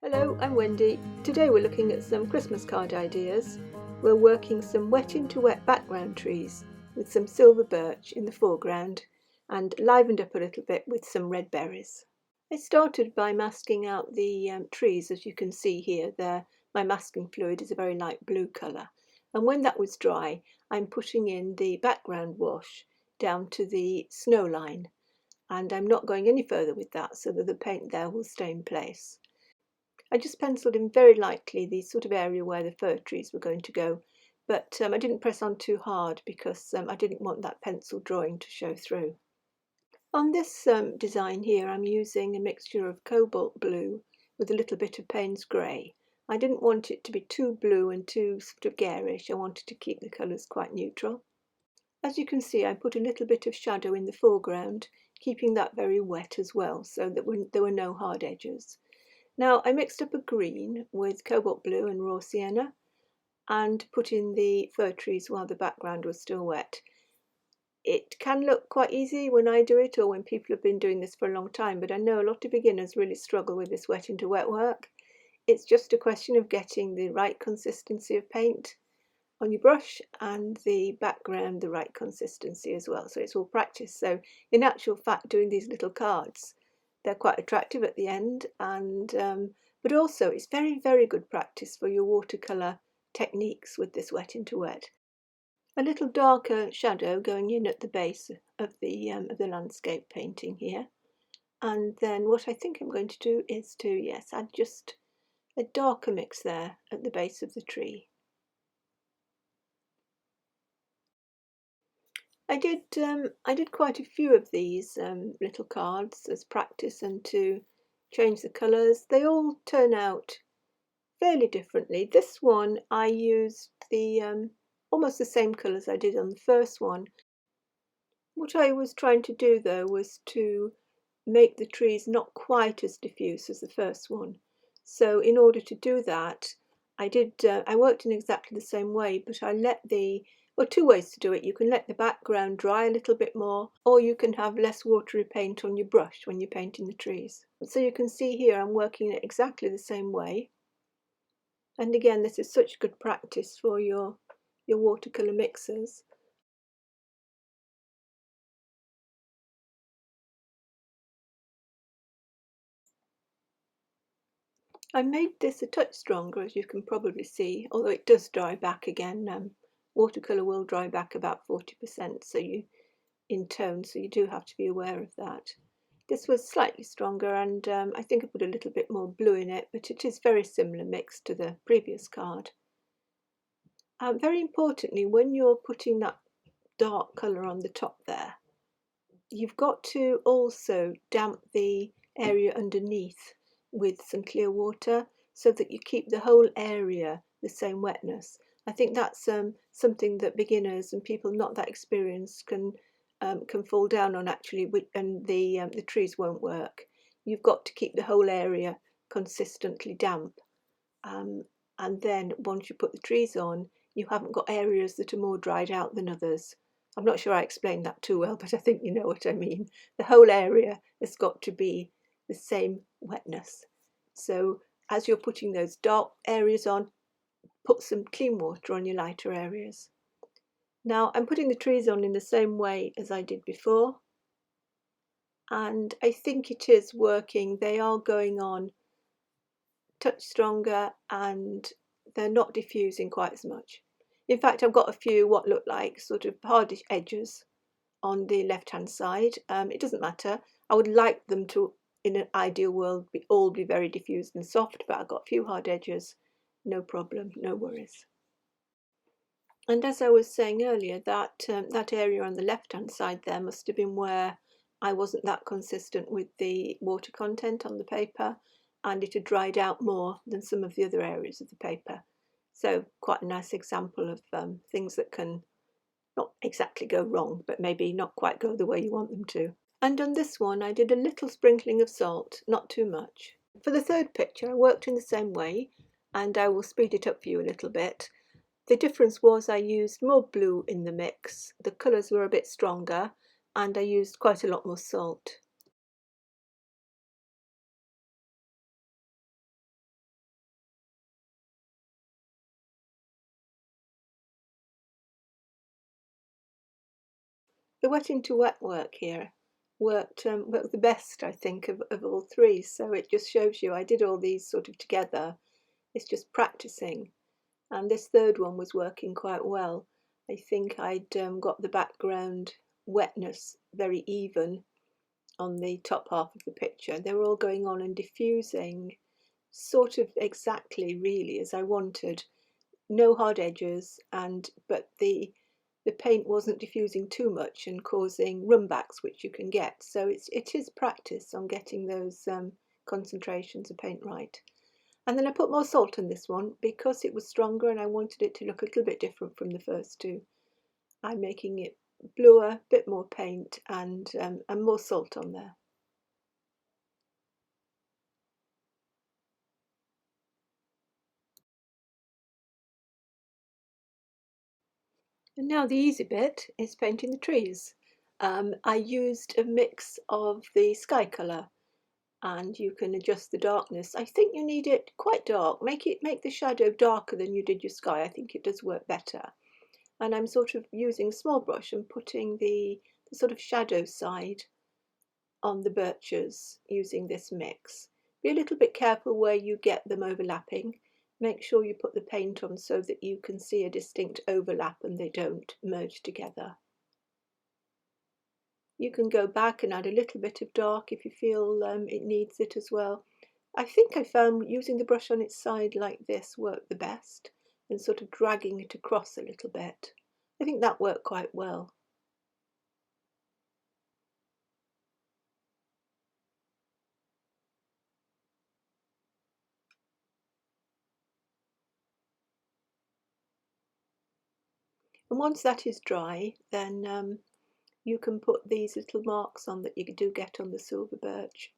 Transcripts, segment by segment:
Hello, I'm Wendy. Today we're looking at some Christmas card ideas. We're working some wet into wet background trees with some silver birch in the foreground and livened up a little bit with some red berries. I started by masking out the trees. As you can see here, my masking fluid is a very light blue colour, and when that was dry I'm putting in the background wash down to the snow line, and I'm not going any further with that so that the paint there will stay in place. I just penciled in very lightly the sort of area where the fir trees were going to go, but I didn't press on too hard because I didn't want that pencil drawing to show through. On this design here, I'm using a mixture of cobalt blue with a little bit of Payne's grey. I didn't want it to be too blue and too sort of garish. I wanted to keep the colours quite neutral. As you can see, I put a little bit of shadow in the foreground, keeping that very wet as well, so that there were no hard edges. Now I mixed up a green with cobalt blue and raw sienna and put in the fir trees while the background was still wet. It can look quite easy when I do it or when people have been doing this for a long time, but I know a lot of beginners really struggle with this wet into wet work. It's just a question of getting the right consistency of paint on your brush and the background the right consistency as well. So it's all practice. So in actual fact, doing these little cards, they're quite attractive at the end, and but also it's very, very good practice for your watercolour techniques with this wet into wet. A little darker shadow going in at the base of the landscape painting here, and then what I think I'm going to do is to add just a darker mix there at the base of the tree. I did quite a few of these little cards as practice and to change the colours. They all turn out fairly differently. This one I used the almost the same colours I did on the first one. What I was trying to do though was to make the trees not quite as diffuse as the first one. So in order to do that, I worked in exactly the same way, but I let well, two ways to do it. You can let the background dry a little bit more, or you can have less watery paint on your brush when you're painting the trees. So you can see here I'm working it exactly the same way. And again, this is such good practice for your watercolour mixers. I made this a touch stronger, as you can probably see, although it does dry back again. Watercolour will dry back about 40% in tone, so you do have to be aware of that. This was slightly stronger, and I think I put a little bit more blue in it, but it is very similar mix to the previous card. Very importantly, when you're putting that dark colour on the top there, you've got to also damp the area underneath with some clear water so that you keep the whole area the same wetness. I think that's something that beginners and people not that experienced can fall down on actually, and the trees won't work. You've got to keep the whole area consistently damp, and then once you put the trees on, you haven't got areas that are more dried out than others. I'm not sure I explained that too well, but I think you know what I mean. The whole area has got to be the same wetness. So as you're putting those dark areas on, put some clean water on your lighter areas. Now I'm putting the trees on in the same way as I did before, and I think it is working. They are going on touch stronger and they're not diffusing quite as much. In fact, I've got a few what look like sort of hardish edges on the left hand side. It doesn't matter. I would like them to, in an ideal world, all be very diffused and soft, but I've got a few hard edges. No problem, no worries. And as I was saying earlier, that area on the left hand side there must have been where I wasn't that consistent with the water content on the paper, and it had dried out more than some of the other areas of the paper. So quite a nice example of things that can not exactly go wrong, but maybe not quite go the way you want them to. And on this one I did a little sprinkling of salt, not too much. For the third picture I worked in the same way, and I will speed it up for you a little bit. The difference was I used more blue in the mix, the colours were a bit stronger, and I used quite a lot more salt. the wet into wet work here worked the best, I think, of all three. So it just shows you I did all these sort of together. It's just practicing. And this third one was working quite well. I think I'd got the background wetness very even on the top half of the picture. They were all going on and diffusing sort of exactly really as I wanted. No hard edges, but the paint wasn't diffusing too much and causing rumbacks, which you can get. So it is practice on getting those concentrations of paint right. And then I put more salt in this one because it was stronger and I wanted it to look a little bit different from the first two. I'm making it bluer, a bit more paint and more salt on there. And now the easy bit is painting the trees. I used a mix of the sky colour, and you can adjust the darkness. I think you need it quite dark. Make the shadow darker than you did your sky. I think it does work better. And I'm sort of using a small brush and putting the sort of shadow side on the birches using this mix. Be a little bit careful where you get them overlapping. Make sure you put the paint on so that you can see a distinct overlap and they don't merge together. You can go back and add a little bit of dark if you feel it needs it as well. I think I found using the brush on its side like this worked the best, and sort of dragging it across a little bit. I think that worked quite well. And once that is dry, then you can put these little marks on that you do get on the silver birch.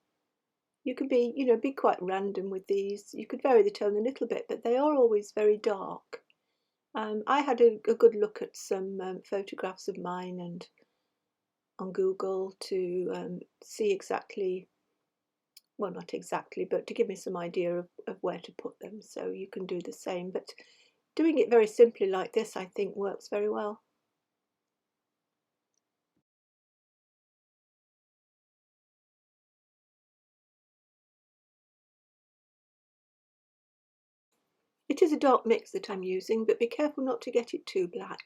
You can be, be quite random with these. You could vary the tone a little bit, but they are always very dark. I had a good look at some photographs of mine and on Google to see exactly, well, not exactly, but to give me some idea of where to put them. So you can do the same, but doing it very simply like this, I think, works very well. It is a dark mix that I'm using, but be careful not to get it too black.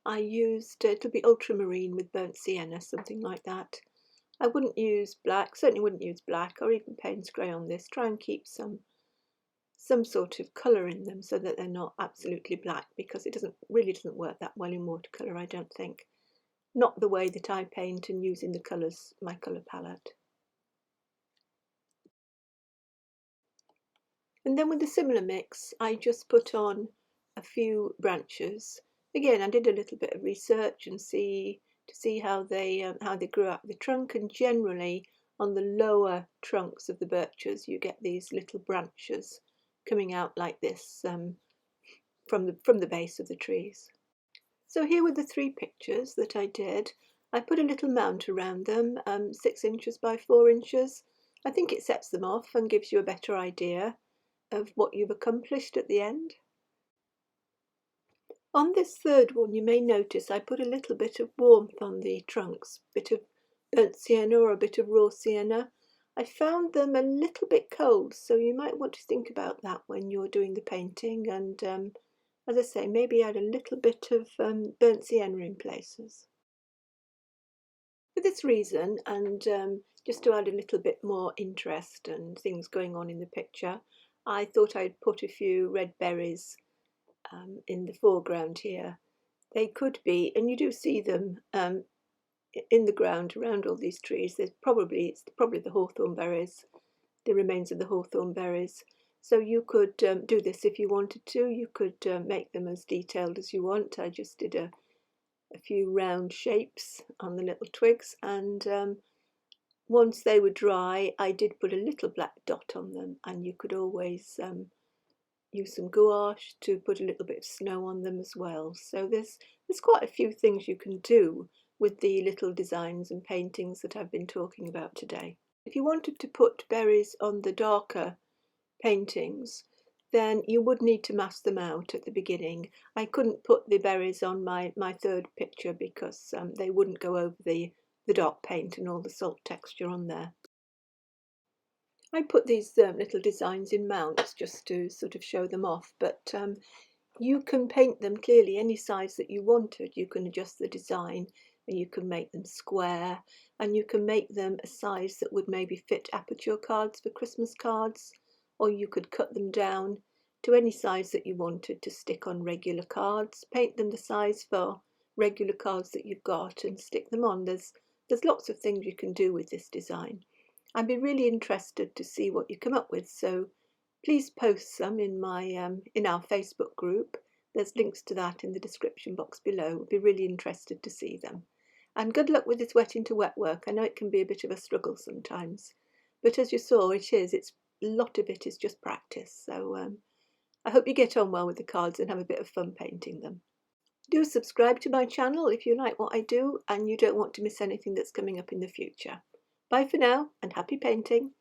I used, it'll be ultramarine with burnt sienna, something like that. I wouldn't use black, certainly wouldn't use black or even Payne's grey on this. Try and keep some sort of colour in them so that they're not absolutely black, because it really doesn't work that well in watercolour, I don't think. Not the way that I paint and using the colours, my colour palette. And then with the similar mix, I just put on a few branches. Again, I did a little bit of research and to see how they grew out the trunk, and generally on the lower trunks of the birches you get these little branches coming out like this from the base of the trees. So here were the three pictures that I did. I put a little mount around them, 6 inches by 4 inches. I think it sets them off and gives you a better idea of what you've accomplished at the end. On this third one, you may notice I put a little bit of warmth on the trunks, a bit of burnt sienna or a bit of raw sienna. I found them a little bit cold, so you might want to think about that when you're doing the painting, and as I say, maybe add a little bit of burnt sienna in places. For this reason, and just to add a little bit more interest and things going on in the picture, I thought I'd put a few red berries in the foreground here. They could be, and you do see them in the ground around all these trees. It's probably the hawthorn berries, the remains of the hawthorn berries. So you could do this if you wanted to. You could make them as detailed as you want. I just did a few round shapes on the little twigs, and once they were dry, I did put a little black dot on them, and you could always use some gouache to put a little bit of snow on them as well. So there's quite a few things you can do with the little designs and paintings that I've been talking about today. If you wanted to put berries on the darker paintings, then you would need to mask them out at the beginning. I couldn't put the berries on my third picture because they wouldn't go over the dark paint and all the salt texture on there. I put these little designs in mounts just to sort of show them off, but you can paint them clearly any size that you wanted. You can adjust the design and you can make them square, and you can make them a size that would maybe fit aperture cards for Christmas cards, or you could cut them down to any size that you wanted to stick on regular cards. Paint them the size for regular cards that you've got and stick them on. There's lots of things you can do with this design. I'd be really interested to see what you come up with, so please post some in our Facebook group. There's links to that in the description box below. I'd be really interested to see them. And good luck with this wet into wet work. I know it can be a bit of a struggle sometimes, but as you saw, a lot of it is just practice. So I hope you get on well with the cards and have a bit of fun painting them. Do subscribe to my channel if you like what I do and you don't want to miss anything that's coming up in the future. Bye for now and happy painting.